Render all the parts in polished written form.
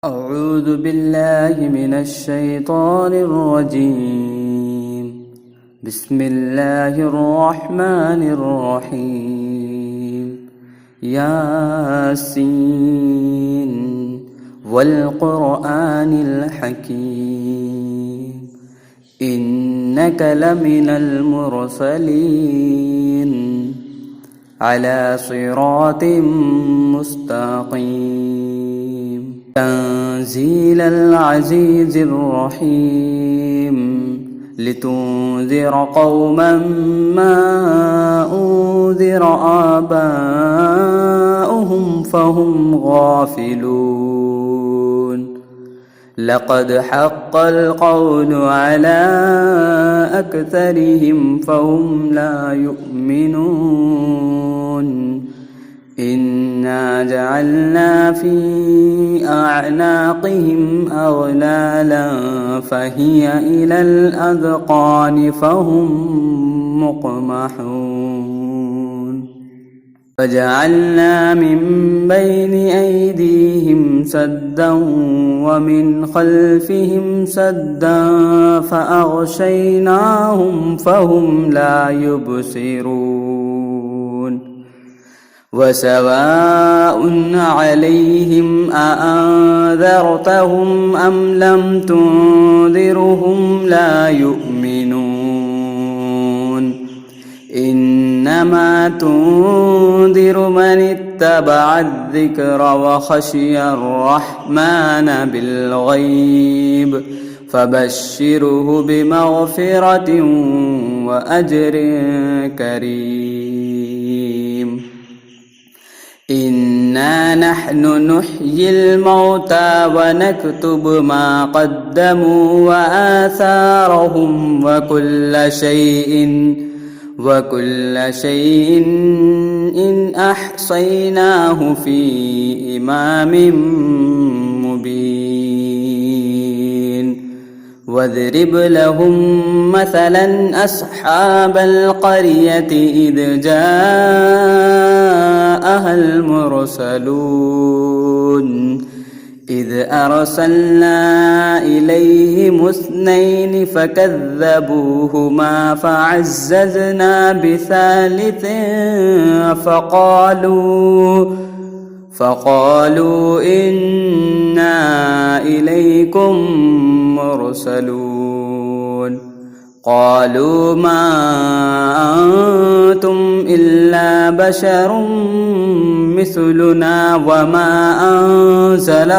أعوذ بالله من الشيطان الرجيم. بسم الله الرحمن الرحيم. ياسين والقرآن الحكيم إنك لمن المرسلين على صراط مستقيم تنزيل العزيز الرحيم لتنذر قوما ما أنذر آباؤهم فهم غافلون. لقد حق القول على أكثرهم فهم لا يؤمنون. إنا جعلنا في أعناقهم أغلالا فهي إلى الأذقان فهم مقمحون. وجعلنا من بين أيديهم سدا ومن خلفهم سدا فأغشيناهم فهم لا يبصرون. وسواء عليهم أأنذرتهم أم لم تنذرهم لا يؤمنون. إنما تنذر من اتبع الذكر وخشي الرحمن بالغيب فبشره بمغفرة وأجر كريم. إنا نحن نحيي الموتى ونكتب ما قدموا وآثارهم وكل شيء إن أحصيناه في إمام مبين. واضرب لهم مثلا أصحاب القرية إذ جاءها المرسلون إذ أرسلنا إليهم 2 فكذبوهما فعززنا بثالث فقالوا إنا إليكم مرسلون. قالوا ما أنتم إلا بشر مثلنا وما أنزل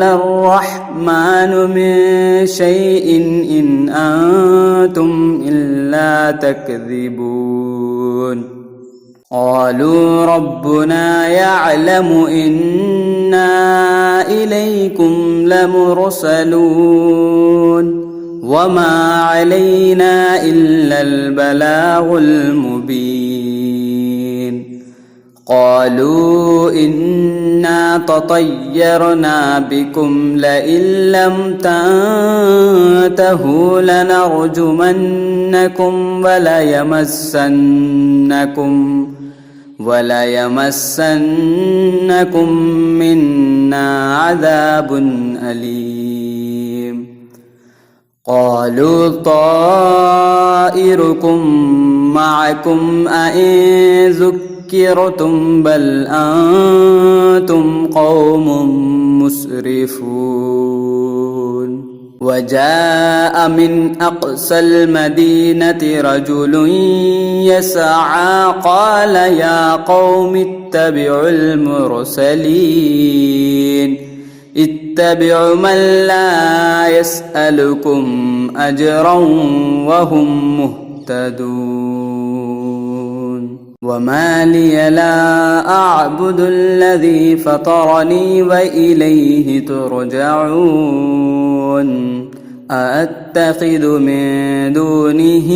الرحمن من شيء إن أنتم إلا تكذبون. قالوا ربنا يعلم إنا إليكم لمرسلون وما علينا إلا البلاغ المبين. قالوا إنا تطيرنا بكم لئن لم تنتهوا لنرجمنكم وليمسنكم منا عذاب أليم. قالوا طائركم معكم أئن ذكرتم بل أنتم قوم مسرفون. وجاء من أقصى المدينة رجل يسعى قال يا قوم اتبعوا المرسلين اتبعوا من لا يسألكم أجرا وهم مهتدون. وما لي لا أعبد الذي فطرني وإليه ترجعون. أأتخذ من دونه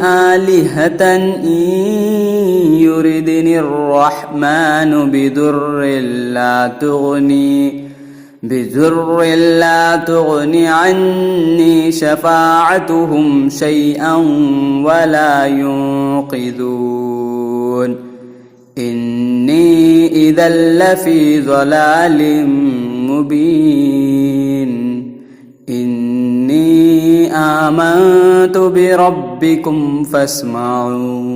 آلهة إن يردني الرحمن بذر لا تغني عني شفاعتهم شيئا ولا ينقذون. إني إذا لفي ضلال مبين إني آمنت بربكم فاسمعون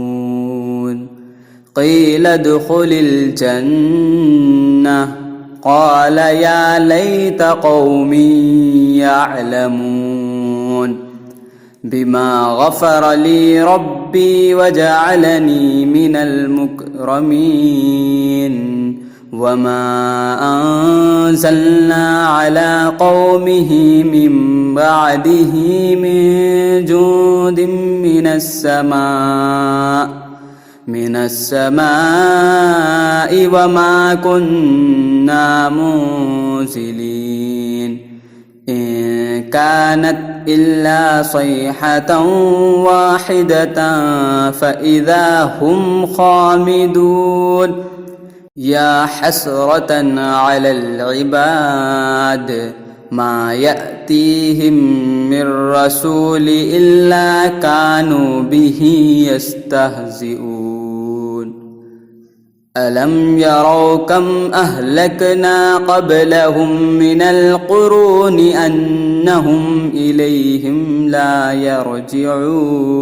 قيل ادخل الجنة قال يا ليت قومي يعلمون بما غفر لي ربي وجعلني من المكرمين وما أنزلنا على قومه من بعده من جود من السماء وما كنا منزلين إن كانت إلا صيحة واحدة فإذا هم خامدون يا حسرة على العباد ما يأتيهم من رسول إلا كانوا به يستهزئون ألم يروا كم أهلكنا قبلهم من القرون أنهم إليهم لا يرجعون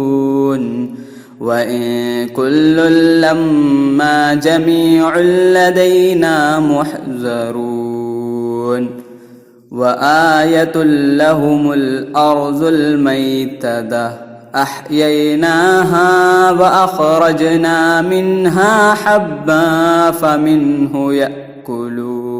وإن كل لما جميع لدينا محذرون وآية لهم الأرض الميتة أحييناها وأخرجنا منها حبا فمنه يأكلون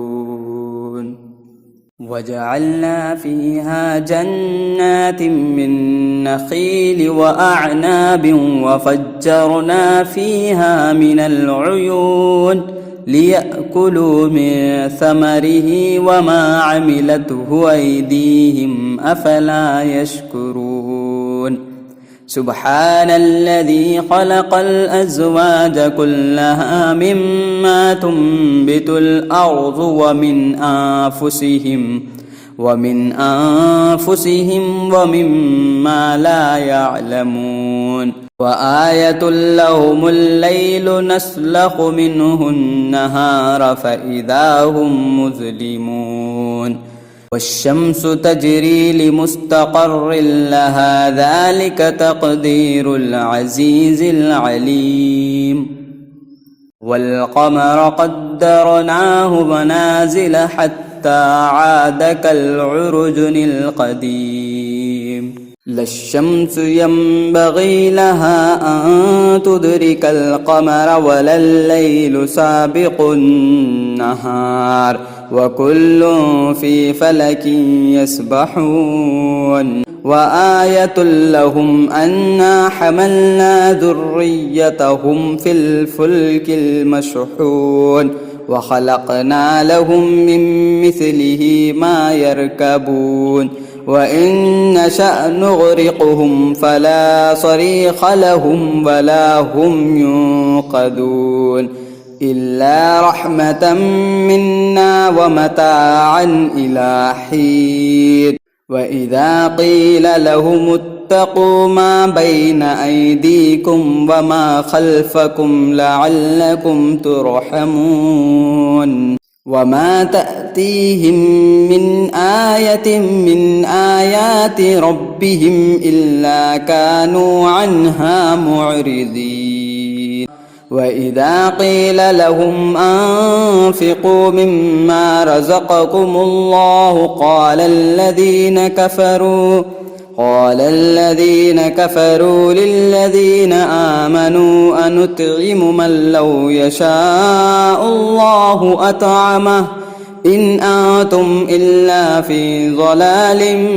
وجعلنا فيها جنات من نخيل وأعناب وفجرنا فيها من العيون ليأكلوا من ثمره وما عملته أيديهم أفلا يشكرون سبحان الذي خلق الأزواج كلها مما تنبت الأرض ومن أنفسهم ومما لا يعلمون وآية لهم الليل نسلخ منه النهار فإذا هم مظلمون والشمس تجري لمستقر لها ذلك تقدير العزيز العليم والقمر قدرناه منازل حتى عاد كالعرجن القديم لا الشمس ينبغي لها أن تدرك القمر ولا الليل سابق النهار وكل في فلك يسبحون وآية لهم أنا حملنا ذريتهم في الفلك المشحون وخلقنا لهم من مثله ما يركبون وإن نشأ نغرقهم فلا صريخ لهم ولا هم ينقذون إلا رحمة منا ومتاعا إلى حين وإذا قيل لهم اتقوا ما بين أيديكم وما خلفكم لعلكم ترحمون وما تأتيهم من آية من آيات ربهم إلا كانوا عنها معرضين وإذا قيل لهم أنفقوا مما رزقكم الله قال الذين كفروا للذين آمنوا أنطعم من لو يشاء الله أطعمه إن أنتم إلا في ضلال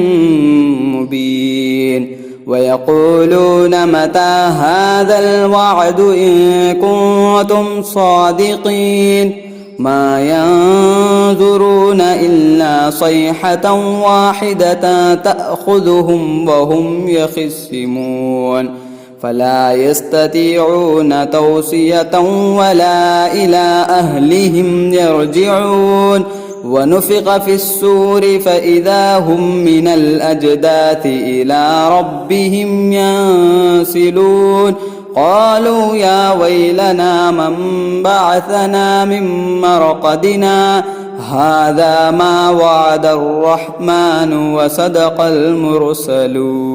مبين ويقولون متى هذا الوعد إن كنتم صادقين ما ينظرون إلا صيحة واحدة تأخذهم وهم يخصمون فلا يستطيعون توصية ولا إلى أهلهم يرجعون ونفخ في السور فإذا هم من الأجداث إلى ربهم ينسلون قالوا يا ويلنا من بعثنا من مرقدنا هذا ما وعد الرحمن وصدق المرسلون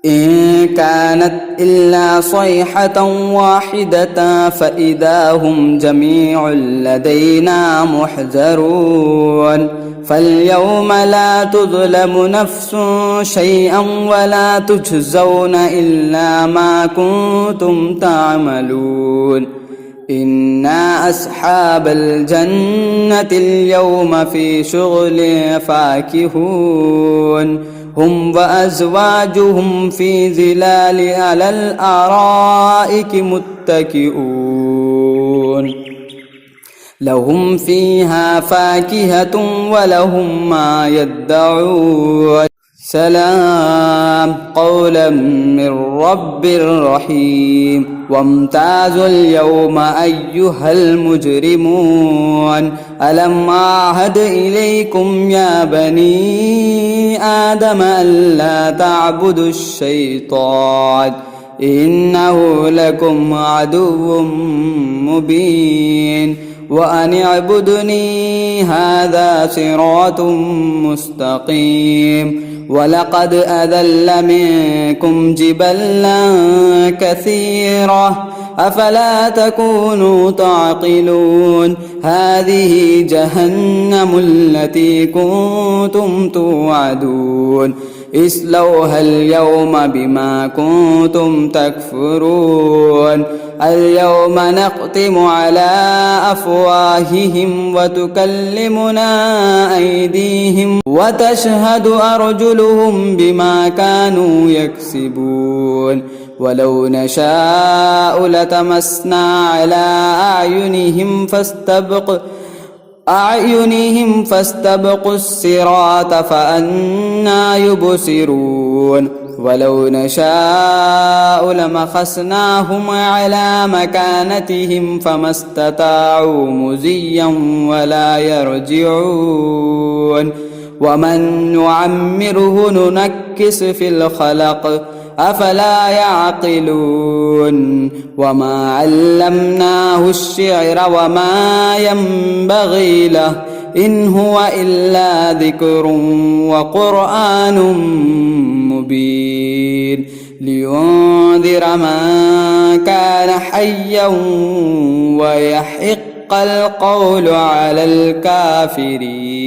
إن كانت إلا صيحة واحدة فإذا هم جميع لدينا محضرون فاليوم لا تظلم نفس شيئا ولا تجزون إلا ما كنتم تعملون إنا أصحاب الجنة اليوم في شغل فاكهون هم وأزواجهم في ظلال على الأرائك متكئون لهم فيها فاكهة ولهم ما يدعون سلام قولا من رب رحيم وامتازوا اليوم أيها المجرمون ألم أعهد إليكم يا بني آدم ألا تعبدوا الشيطان إنه لكم عدو مبين وأن اعبدني هذا صراط مستقيم ولقد أذل منكم جبلا كثيرا أفلا تكونوا تعقلون هذه جهنم التي كنتم توعدون اصلوها اليوم بما كنتم تكفرون اليوم نختم على أفواههم وتكلمنا أيديهم وتشهد أرجلهم بما كانوا يكسبون ولو نشاء لتمسنا على أعينهم فاستبقوا الصراط فأنى يبصرون ولو نشاء لمسخناهم على مكانتهم فما استطاعوا مزيا ولا يرجعون ومن نعمره ننكس في الخلق أفلا يعقلون وما علمناه الشعر وما ينبغي له إن هو إلا ذكر وقرآن مبين لينذر من كان حيا ويحق القول على الكافرين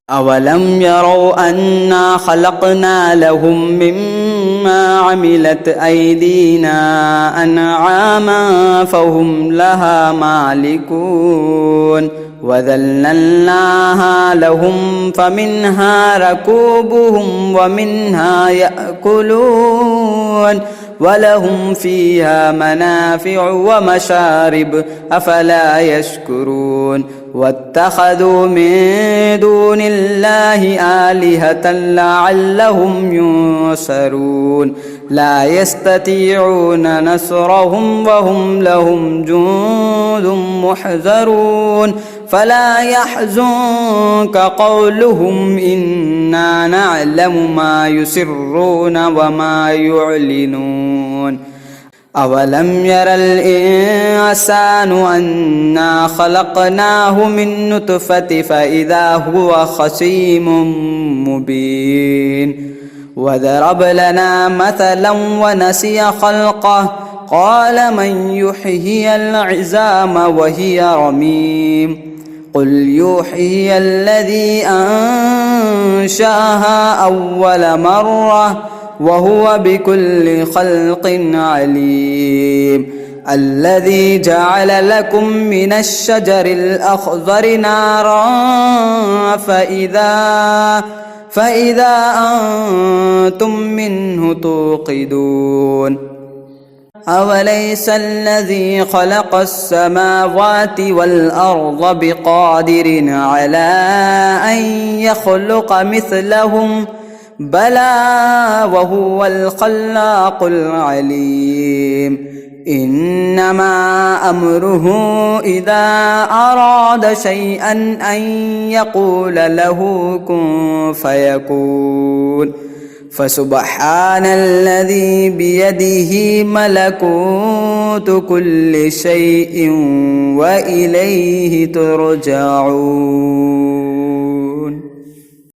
أولم يروا أنا خلقنا لهم مما عملت أيدينا أنعاما فهم لها مالكون وذللناها لهم فمنها ركوبهم ومنها يأكلون ولهم فيها منافع ومشارب أفلا يشكرون واتخذوا من دون الله آلهة لعلهم ينصرون لا يستطيعون نصرهم وهم لهم جند محضرون فلا يحزنك قولهم إنا نعلم ما يسرون وما يعلنون أولم ير الإنسان أنا خلقناه من نطفة فإذا هو خصيم مبين وضرب لنا مثلا ونسي خلقه قال من يحيي العظام وهي رميم قل يحيي الذي أنشأها أول مرة وهو بكل خلق عليم الذي جعل لكم من الشجر الأخضر نارا فإذا أنتم منه توقدون أوليس الذي خلق السماوات والأرض بقادر على أن يخلق مثلهم بلى وهو الخلاق العليم إنما أمره إذا أراد شيئا أن يقول له كن فيكون فسبحان الذي بيده ملكوت كل شيء وإليه ترجعون.